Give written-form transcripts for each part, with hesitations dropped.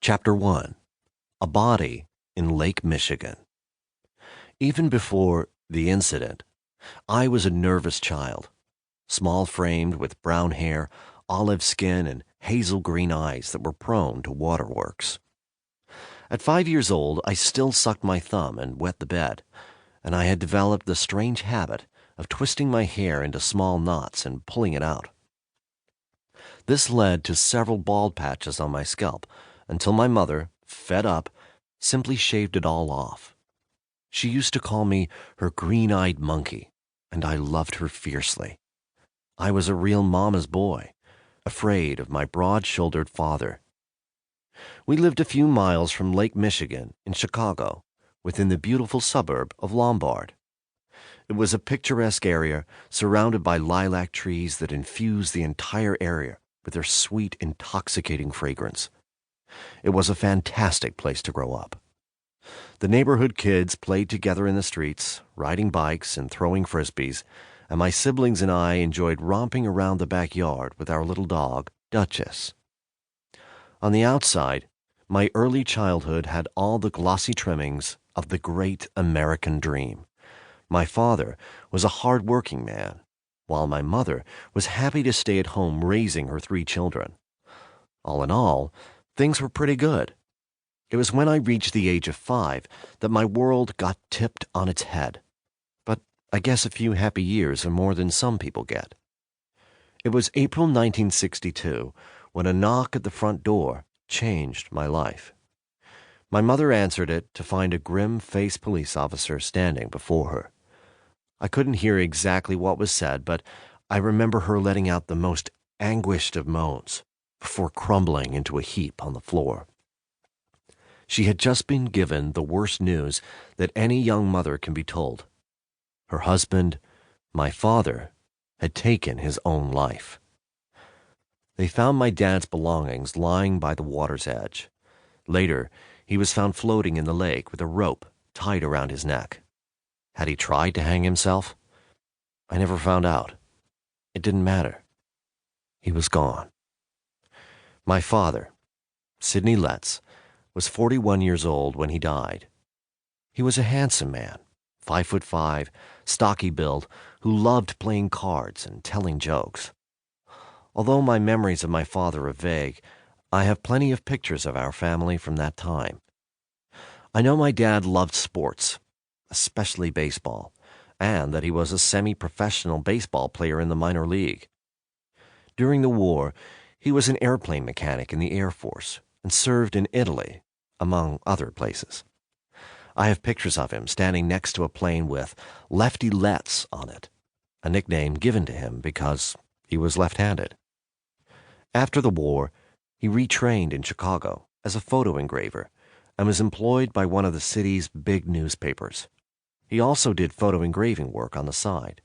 Chapter 1. A Body in Lake Michigan. Even before the incident, I was a nervous child, small-framed with brown hair, olive skin, and hazel green eyes that were prone to waterworks. At 5 years old, I still sucked my thumb and wet the bed, and I had developed the strange habit of twisting my hair into small knots and pulling it out. This led to several bald patches on my scalp, until my mother, fed up, simply shaved it all off. She used to call me her green-eyed monkey, and I loved her fiercely. I was a real mama's boy, afraid of my broad-shouldered father. We lived a few miles from Lake Michigan in Chicago, within the beautiful suburb of Lombard. It was a picturesque area surrounded by lilac trees that infused the entire area with their sweet, intoxicating fragrance. It was a fantastic place to grow up. The neighborhood kids played together in the streets, riding bikes and throwing frisbees, and my siblings and I enjoyed romping around the backyard with our little dog, Duchess. On the outside, my early childhood had all the glossy trimmings of the great American dream. My father was a hard-working man, while my mother was happy to stay at home raising her 3 children. All in all, things were pretty good. It was when I reached the age of 5 that my world got tipped on its head. But I guess a few happy years are more than some people get. It was April 1962 when a knock at the front door changed my life. My mother answered it to find a grim-faced police officer standing before her. I couldn't hear exactly what was said, but I remember her letting out the most anguished of moans before crumbling into a heap on the floor. She had just been given the worst news that any young mother can be told. Her husband, my father, had taken his own life. They found my dad's belongings lying by the water's edge. Later, he was found floating in the lake with a rope tied around his neck. Had he tried to hang himself? I never found out. It didn't matter. He was gone. My father, Sidney Lestz, was 41 years old when he died. He was a handsome man, 5'5", stocky build, who loved playing cards and telling jokes. Although my memories of my father are vague, I have plenty of pictures of our family from that time. I know my dad loved sports, especially baseball, and that he was a semi-professional baseball player in the minor league. During the war, he was an airplane mechanic in the Air Force and served in Italy, among other places. I have pictures of him standing next to a plane with Lefty Lestz on it, a nickname given to him because he was left-handed. After the war, he retrained in Chicago as a photo engraver and was employed by one of the city's big newspapers. He also did photo engraving work on the side.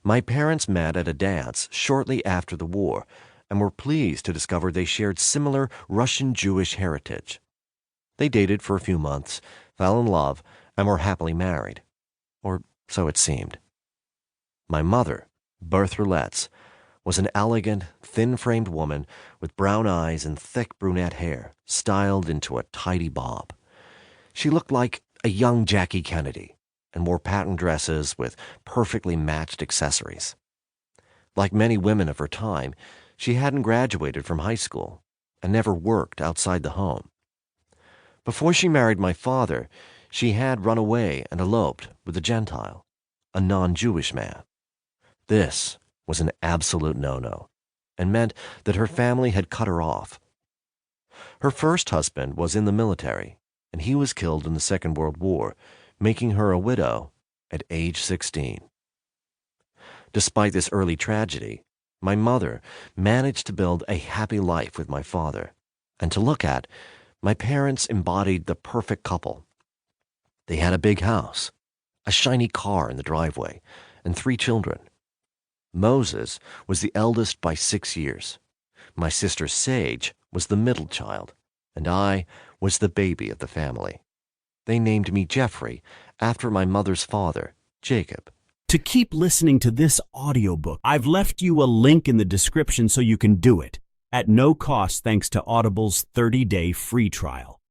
My parents met at a dance shortly after the war and were pleased to discover they shared similar Russian Jewish heritage. They dated for a few months, fell in love, and were happily married. Or so it seemed. My mother, Bertha Lestz, was an elegant, thin-framed woman with brown eyes and thick brunette hair, styled into a tidy bob. She looked like a young Jackie Kennedy and wore patterned dresses with perfectly matched accessories. Like many women of her time, she hadn't graduated from high school and never worked outside the home. Before she married my father, she had run away and eloped with a Gentile, a non-Jewish man. This was an absolute no-no and meant that her family had cut her off. Her first husband was in the military, and he was killed in the Second World War, making her a widow at age 16. Despite this early tragedy, my mother managed to build a happy life with my father, and to look at, my parents embodied the perfect couple. They had a big house, a shiny car in the driveway, and 3 children. Moses was the eldest by 6 years. My sister Sage was the middle child, and I was the baby of the family. They named me Jeffrey after my mother's father, Jacob. To keep listening to this audiobook, I've left you a link in the description so you can do it. at no cost thanks to Audible's 30-day free trial.